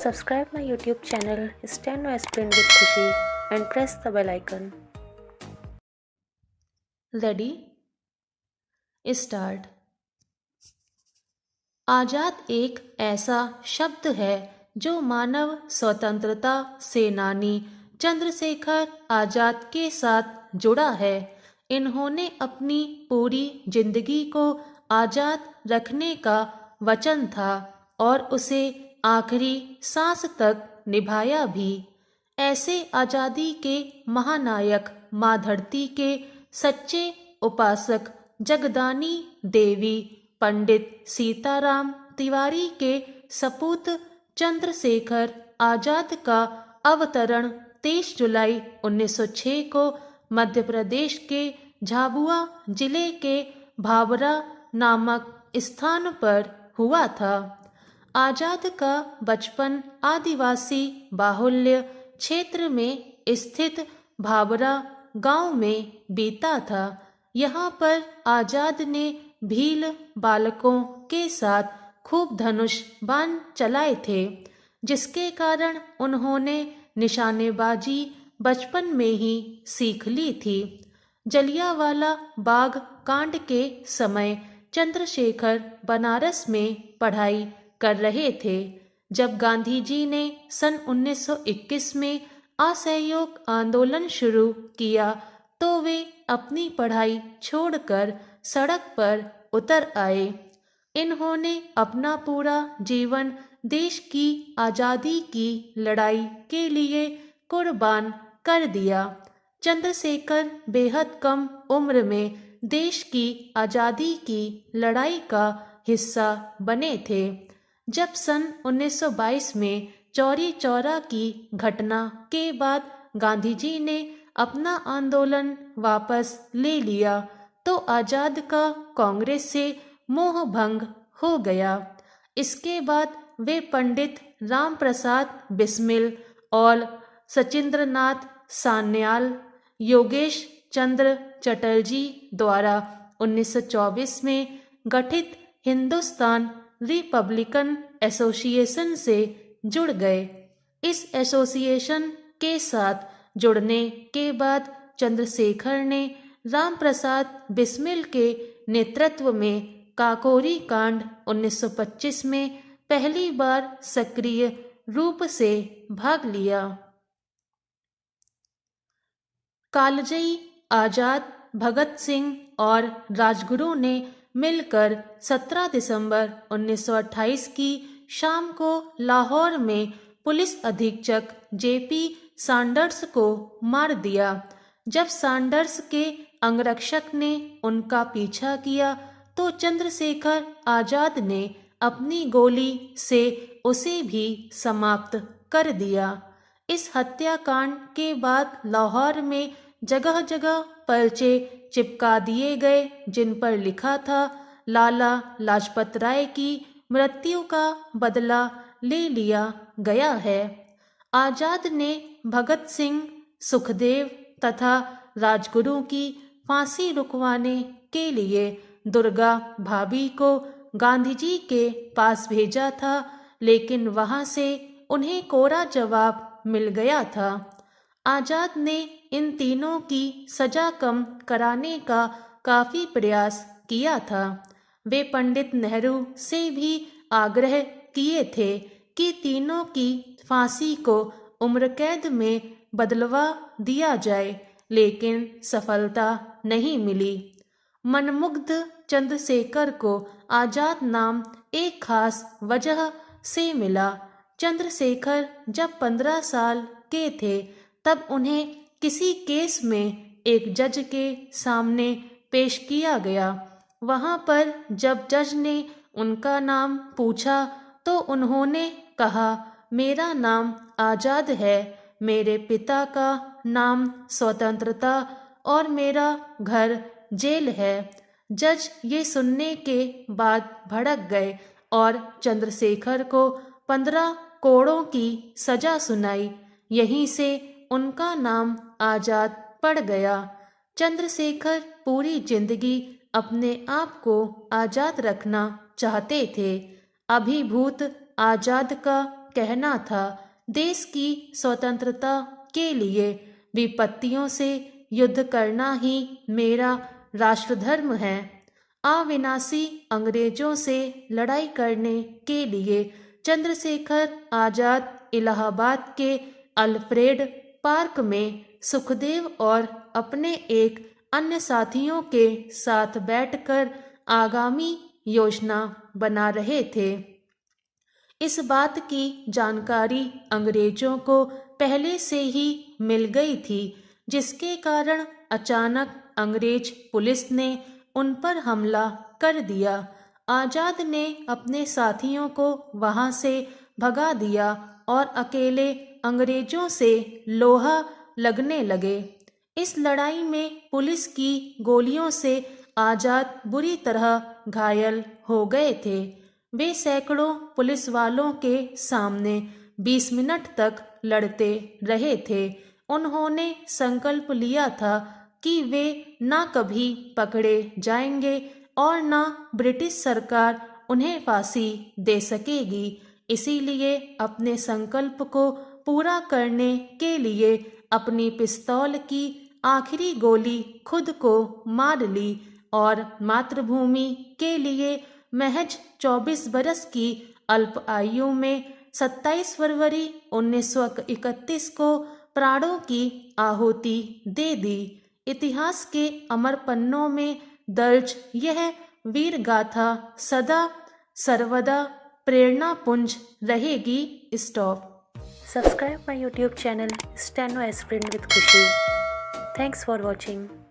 Subscribe my YouTube channel Steno Aspirant with Khushi and press the bell icon. Ready start. आजाद एक ऐसा शब्द है जो मानव स्वतंत्रता सेनानी चंद्रशेखर आजाद के साथ जुड़ा है। इन्होंने अपनी पूरी जिंदगी को आजाद रखने का वचन था और उसे आखिरी सांस तक निभाया भी। ऐसे आजादी के महानायक माँ धरती के सच्चे उपासक जगदानी देवी पंडित सीताराम तिवारी के सपूत चंद्रशेखर आजाद का अवतरण 23 जुलाई 1906 को मध्य प्रदेश के झाबुआ जिले के भावरा नामक स्थान पर हुआ था। आजाद का बचपन आदिवासी बाहुल्य क्षेत्र में स्थित भावरा गांव में बीता था। यहाँ पर आजाद ने भील बालकों के साथ खूब धनुष बाण चलाए थे, जिसके कारण उन्होंने निशानेबाजी बचपन में ही सीख ली थी। जलियांवाला बाग कांड के समय चंद्रशेखर बनारस में पढ़ाई कर रहे थे। जब गांधी जी ने सन 1921 में असहयोग आंदोलन शुरू किया तो वे अपनी पढ़ाई छोड़कर सड़क पर उतर आए। इन्होंने अपना पूरा जीवन देश की आज़ादी की लड़ाई के लिए कुर्बान कर दिया। चंद्रशेखर बेहद कम उम्र में देश की आज़ादी की लड़ाई का हिस्सा बने थे। जब सन 1922 में चौरी चौरा की घटना के बाद गांधी जी ने अपना आंदोलन वापस ले लिया तो आजाद का कांग्रेस से मोह भंग हो गया। इसके बाद वे पंडित राम प्रसाद बिस्मिल और सचिंद्रनाथ सान्याल, योगेश चंद्र चटर्जी द्वारा 1924 में गठित हिंदुस्तान रिपब्लिकन एसोसिएशन से जुड़ गए। इस एसोसिएशन के साथ जुड़ने के बाद चंद्रशेखर ने राम प्रसाद बिस्मिल के नेतृत्व में काकोरी कांड 1925 में पहली बार सक्रिय रूप से भाग लिया। कालजयी आजाद, भगत सिंह और राजगुरु ने मिलकर 17 दिसंबर 1928 की शाम को लाहौर में पुलिस अधीक्षक जेपी सैंडर्स को मार दिया। जब सैंडर्स के अंगरक्षक ने उनका पीछा किया तो चंद्रशेखर आजाद ने अपनी गोली से उसे भी समाप्त कर दिया। इस हत्याकांड के बाद लाहौर में जगह जगह पर्चे चिपका दिए गए जिन पर लिखा था, लाला लाजपत राय की मृत्यु का बदला ले लिया गया है। आजाद ने भगत सिंह, सुखदेव तथा राजगुरु की फांसी रुकवाने के लिए दुर्गा भाभी को गांधी जी के पास भेजा था, लेकिन वहां से उन्हें कोरा जवाब मिल गया था। आजाद ने इन तीनों की सजा कम कराने का काफी प्रयास किया था। वे पंडित नेहरू से भी आग्रह किए थे कि तीनों की फांसी को उम्र कैद में बदलवा दिया जाए, लेकिन सफलता नहीं मिली। मनमुग्ध चंद्रशेखर को आजाद नाम एक खास वजह से मिला। चंद्रशेखर जब 15 साल के थे तब उन्हें किसी केस में एक जज के सामने पेश किया गया। वहां पर जब जज ने उनका नाम पूछा तो उन्होंने कहा, मेरा नाम आजाद है, मेरे पिता का नाम स्वतंत्रता और मेरा घर जेल है। जज ये सुनने के बाद भड़क गए और चंद्रशेखर को 15 कोड़ों की सजा सुनाई। यहीं से उनका नाम आजाद पड़ गया। चंद्रशेखर पूरी जिंदगी अपने आप को आजाद रखना चाहते थे। अभिभूत आजाद का कहना था, देश की स्वतंत्रता के लिए विपत्तियों से युद्ध करना ही मेरा राष्ट्रधर्म है। अविनाशी अंग्रेजों से लड़ाई करने के लिए चंद्रशेखर आजाद इलाहाबाद के अल्फ्रेड पार्क में सुखदेव और अपने एक अन्य साथियों के साथ बैठकर आगामी योजना बना रहे थे। इस बात की जानकारी अंग्रेजों को पहले से ही मिल गई थी, जिसके कारण अचानक अंग्रेज पुलिस ने उन पर हमला कर दिया। आजाद ने अपने साथियों को वहां से भगा दिया और अकेले अंग्रेजों से लोहा लगने लगे। इस लड़ाई में पुलिस की गोलियों से आजाद बुरी तरह घायल हो गए थे। वे सैकड़ों पुलिस वालों के सामने 20 मिनट तक लड़ते रहे थे। उन्होंने संकल्प लिया था कि वे न कभी पकड़े जाएंगे और न ब्रिटिश सरकार उन्हें फांसी दे सकेगी। इसीलिए अपने संकल्प को पूरा करने के लिए अपनी पिस्तौल की आखिरी गोली खुद को मार ली और मातृभूमि के लिए महज 24 बरस की अल्प आयु में 27 फरवरी 1931 को प्राणों की आहुति दे दी। इतिहास के अमर पन्नों में दर्ज यह वीर गाथा सदा सर्वदा प्रेरणा पुंज रहेगी। Stop. Subscribe my YouTube channel Steno Aspirin with Khushi. Thanks for watching.